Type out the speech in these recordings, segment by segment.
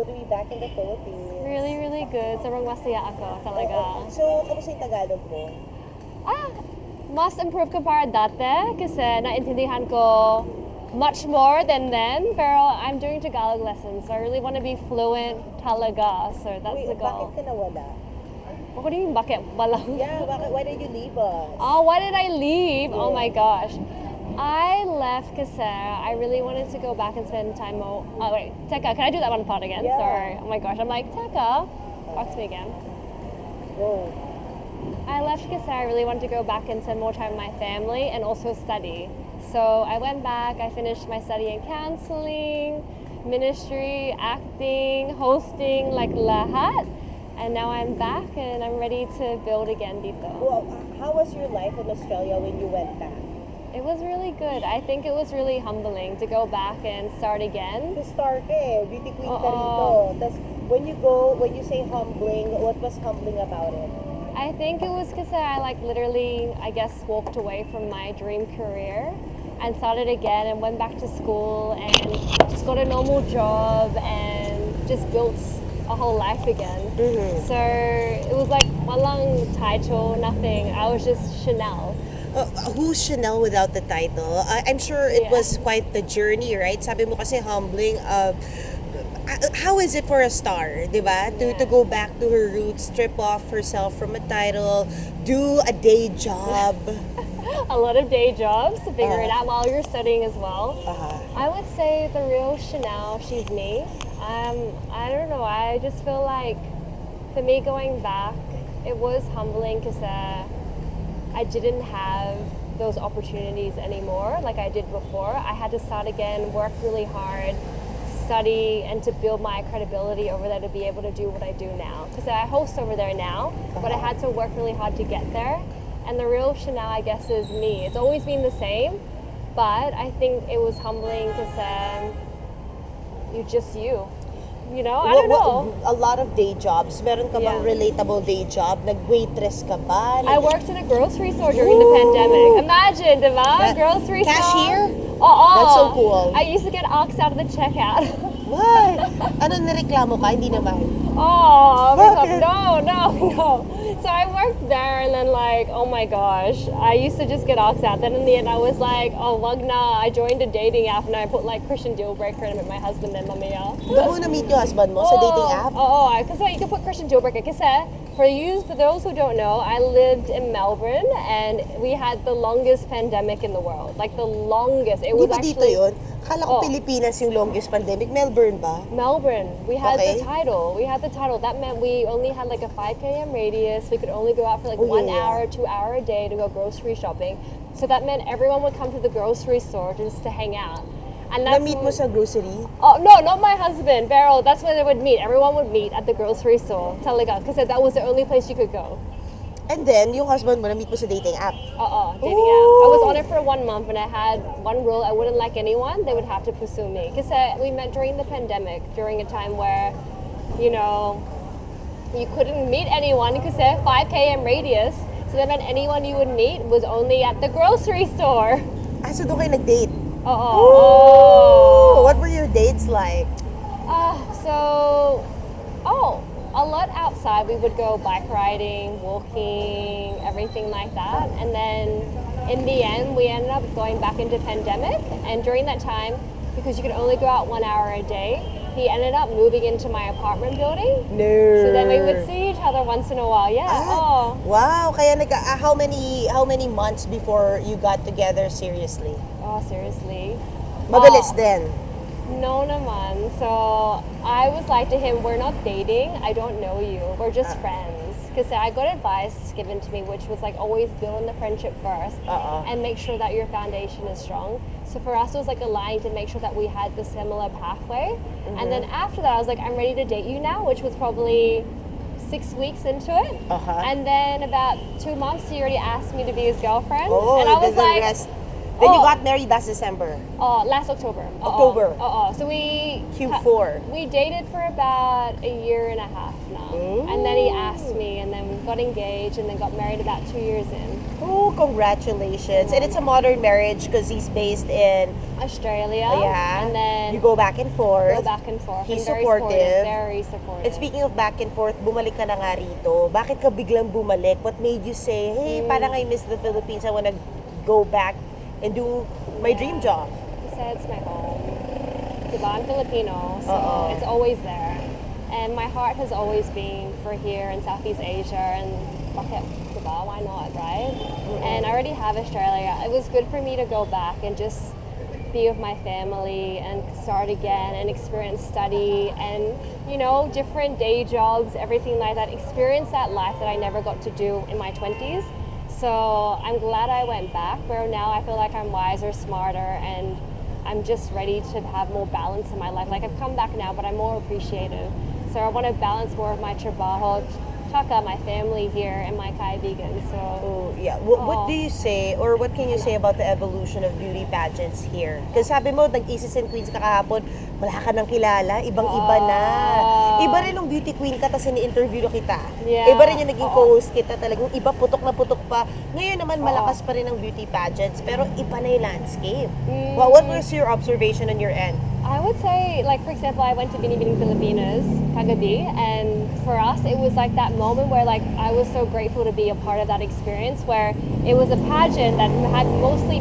to be back in the Philippines. Really, really good. Sobrang masaya ako talaga. So, kamusta yung Tagalog mo? Mas improve kumpara dati kasi naintindihan ko much more than then. Pero I'm doing Tagalog lessons, so I really want to be fluent talaga. So that's the goal. Bakit ka nawala? What do you mean, bakit? Walang? Yeah, why did you leave us? Oh, why did I leave? Oh my gosh. I left because I really wanted to go back and spend time. Wait, Teka, can I do that on the pod again? Yeah. Sorry. Oh my gosh, I'm like, Teka, talk to me again. Whoa. I left because I really wanted to go back and spend more time with my family and also study. So I went back, I finished my study in counseling, ministry, acting, hosting, like lahat. And now I'm back and I'm ready to build again dito. Well, how was your life in Australia when you went back? It was really good. I think it was really humbling to go back and start again. To start beauty queen ka rito. Tas, when you say humbling, what was humbling about it? I think it was because I literally, I guess, walked away from my dream career and started again and went back to school and just got a normal job and just built a whole life again. Mm-hmm. So it was like walang title, nothing. I was just Chanel. Who's Chanel without the title? I'm sure it was quite the journey, right? Sabi mo kasi humbling. How is it for a star, di ba? To go back to her roots, strip off herself from a title, do a day job. A lot of day jobs to figure it out while you're studying as well. I would say the real Chanel, she's me. I don't know, I just feel like for me going back, it was humbling because I didn't have those opportunities anymore like I did before. I had to start again, work really hard, study, and to build my credibility over there to be able to do what I do now. Because I host over there now, but I had to work really hard to get there. And the real Chanel, I guess, is me. It's always been the same, but I think it was humbling because you're just you. You know, I don't know. A lot of day jobs. Meron ka bang relatable day job? Nag-waitress ka ba? I worked in a grocery store during the pandemic. Imagine, diba? Grocery store. Cashier? Oo. That's so cool. I used to get oxed out of the checkout. What? Ano nireklamo ka? Hindi naman. Oh, Bakit? no. So I worked there and then oh my gosh, I used to just get oxed out. Then in the end I was like, oh wag na. I joined a dating app and I put Christian deal breaker and I met my husband then mamaya. Doon mo na-meet yung husband mo sa dating app? Oo, kasi you can put Christian deal breaker. Kasi for those who don't know, I lived in Melbourne and we had the longest pandemic in the world. Like the longest. It was Di ba dito actually yun? Kala ko Pilipinas yung longest pandemic. Melbourne ba? Melbourne. We had the title. That meant we only had a 5 km radius. We could only go out for 1 hour, 2 hour a day to go grocery shopping. So that meant everyone would come to the grocery store just to hang out. And that's Na-meet mo sa grocery? Oh, no, not my husband. Beryl, that's where they would meet. Everyone would meet at the grocery store. Talaga. Because that was the only place you could go. And then, yung husband mo, na-meet mo sa dating app? Dating app. I was on it for 1 month and I had one rule. I wouldn't like anyone. They would have to pursue me. Because we met during the pandemic, during a time where, you couldn't meet anyone because 5 km radius. So that meant anyone you would meet was only at the grocery store. So doon kayo nag-date? What were your dates like? A lot outside. We would go bike riding, walking, everything like that. And then in the end, we ended up going back into pandemic. And during that time, because you could only go out 1 hour a day, he ended up moving into my apartment building. No. So then we would see each other once in a while. Yeah. Wow. Kaya how many months before you got together seriously? Oh, seriously? Mabilis din. No naman. So I was like to him, we're not dating. I don't know you. We're just friends. Because I got advice given to me, which was always build the friendship first and make sure that your foundation is strong. So for us, it was aligning to make sure that we had the similar pathway. Mm-hmm. And then after that, I was like, I'm ready to date you now, which was probably 6 weeks into it. And then about 2 months, he already asked me to be his girlfriend. Oh, and I was like, Then you got married last December. Last October. October. So we Q4. We dated for about a year and a half now. Ooh. And then he asked me, and then we got engaged, and then got married about 2 years in. Oh, congratulations. And it's a modern marriage because he's based in Australia. Yeah. And then you go back and forth. go back and forth. He's and supportive. Very supportive. And speaking of back and forth, bumalik ka na nga rito. Bakit ka biglang bumalik? What made you say, hey, parang I miss the Philippines. I want to go back and do my dream job? He said it's my home. Diba? I'm Filipino, so Uh-oh. it's always there. And my heart has always been for here in Southeast Asia, and bakit, diba? Why not, right? And I already have Australia. It was good for me to go back and just be with my family and start again and experience study and, you know, different day jobs, everything like that. Experience that life that I never got to do in my 20s. So I'm glad I went back, but now I feel like I'm wiser, smarter, and I'm just ready to have more balance in my life. Like I've come back now, but I'm more appreciative. So I want to balance more of my trabaho, tsaka my family here, and my kaibigan. So Oh, yeah. What do you say, or what can you say about the evolution of beauty pageants here? Kasi sabi mo, nag-Isis and Queens ka kahapon, wala ka nang kilala, ibang-iba na. Iba rin yung beauty queen ka, tapos ni-interview kita. Yeah. Iba rin yung naging co-host kita, talagang iba, putok na putok pa. Ngayon naman, malakas pa rin ang beauty pageants, pero iba na yung landscape. Well, what was your observation on your end? I would say, like, for example, I went to Binibining Filipinas, kagabi, and for us, it was like that moment where, like, I was so grateful to be a part of that experience where it was a pageant that had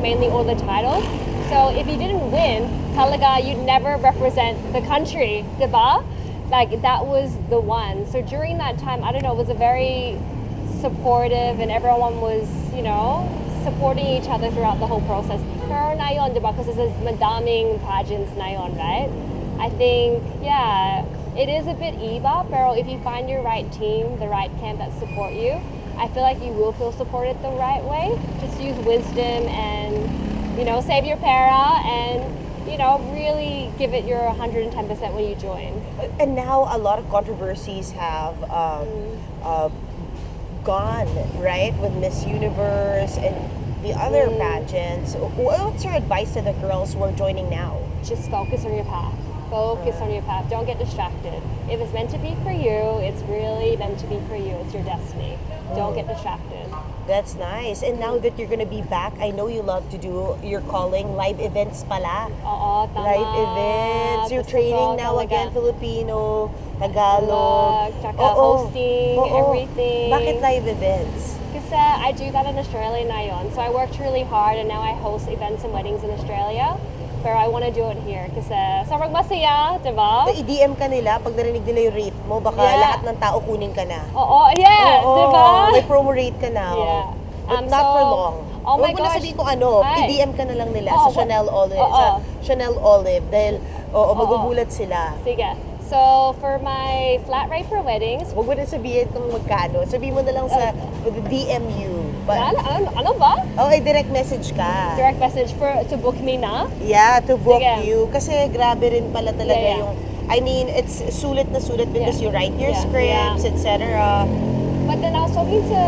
mainly all the titles. So if you didn't win, talaga, you'd never represent the country, diba? Like, that was the one. So during that time, I don't know, it was a very supportive and everyone was, you know, supporting each other throughout the whole process. Pero na yun, diba? Because there's madaming pageants na yun, right? I think, yeah, it is a bit iba, pero if you find your right team, the right camp that support you, I feel like you will feel supported the right way. Just use wisdom and, you know, save your para and, you know, really give it your 110% when you join. And now, a lot of controversies have gone, right, with Miss Universe and the other pageants. What's your advice to the girls who are joining now? Just focus on your path. Focus on your path. Don't get distracted. If it's meant to be for you, it's really meant to be for you. It's your destiny. Don't get distracted. That's nice. And now that you're gonna be back, I know you love to do your calling live events pala. Oo, tama. Live events. You're Gusto training ko now talaga. again, Filipino, Tagalog. Tsaka hosting, everything. Bakit live events? Kasi I do that in Australia na yun. So I worked really hard and now I host events and weddings in Australia. Pero I want to do it here kasi sobrang masaya, diba? I-DM ka nila pag narinig nila yung rate mo, baka Yeah. lahat ng tao kunin ka na. Oo, yeah, Oo, diba? may promo rate ka na. Yeah. But not for long. Oh my Huwag mo na gosh. sabihin kung ano, Ay. i-DM ka na lang nila Oo, sa Chanel Olive. oo. Sa Chanel Olive. Dahil, magugulat sila. Sige. So, for my flat rate for weddings, Huwag mo na sabihin kung magkano. Sabihin mo na lang sa DM you. ano ba? Direct message ka. Direct message to book me na? Yeah, to book Sige. you. Kasi grabe rin pala talaga Yeah, yeah. yung, I mean, it's sulit na sulit because you write your Yeah, scripts, etc. But then I was talking to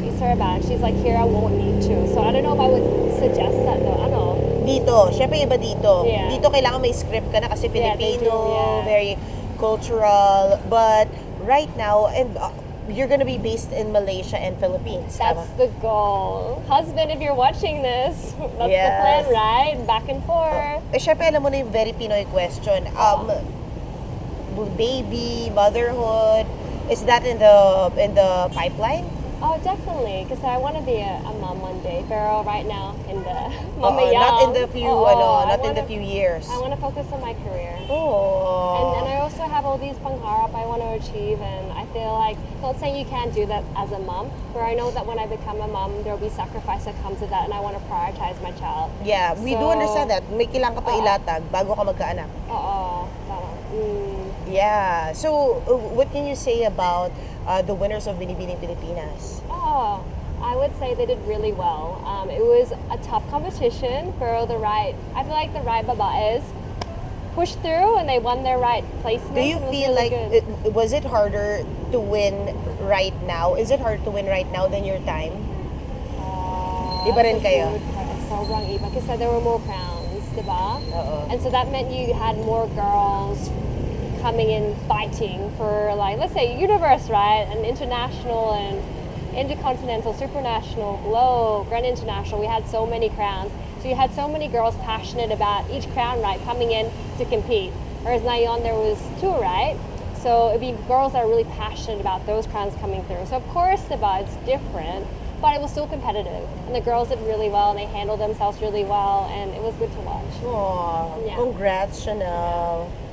Isarban. She's like, here I won't need to. So I don't know if I would suggest that though. Ano? Dito, syempre iba dito. Yeah. Dito kailangan may script ka na kasi Yeah, they Filipino, do, yeah. very cultural. But right now, and you're gonna be based in Malaysia and Philippines. That's tama? the goal. Husband, if you're watching this, that's Yes. the plan, right? Back and forth. Syempre alam mo na yung very Pinoy question. Baby, motherhood, is that in the pipeline? Oh, definitely. Because I want to be a mom one day. Pero right now, in the Not in the few, not in the few years. I want to focus on my career. Oh. And I also have all these pangharap I want to achieve, and I feel like, not saying you can't do that as a mom, but I know that when I become a mom, there will be sacrifice that comes with that, and I want to prioritize my child. Yeah, we do So- understand that. May kailangan ka pa ilatag bago ka magkaanak. Oo, tama. Yeah. So, what can you say about the winners of Binibining Pilipinas? Oh, I would say they did really well. It was a tough competition, pero I feel like the right babaes pushed through and they won their right placement. Do you It was feel really like good. was it harder to win right now? Is it harder to win right now than your time? Iba rin That's a kayo? good question. sobrang iba kasi there were more crowns, diba? Oo. And so that meant you had more girls coming in fighting for, like, let's say universe, right? And international and intercontinental, supranational, globe, grand international. We had so many crowns. So you had so many girls passionate about each crown, right, coming in to compete. Whereas ngayon there was two, right? So it'd be girls that are really passionate about those crowns coming through. So of course, diba, it's different, but it was still competitive. And the girls did really well, and they handled themselves really well, and it was good to watch. Aw, Yeah. congrats, Chanel.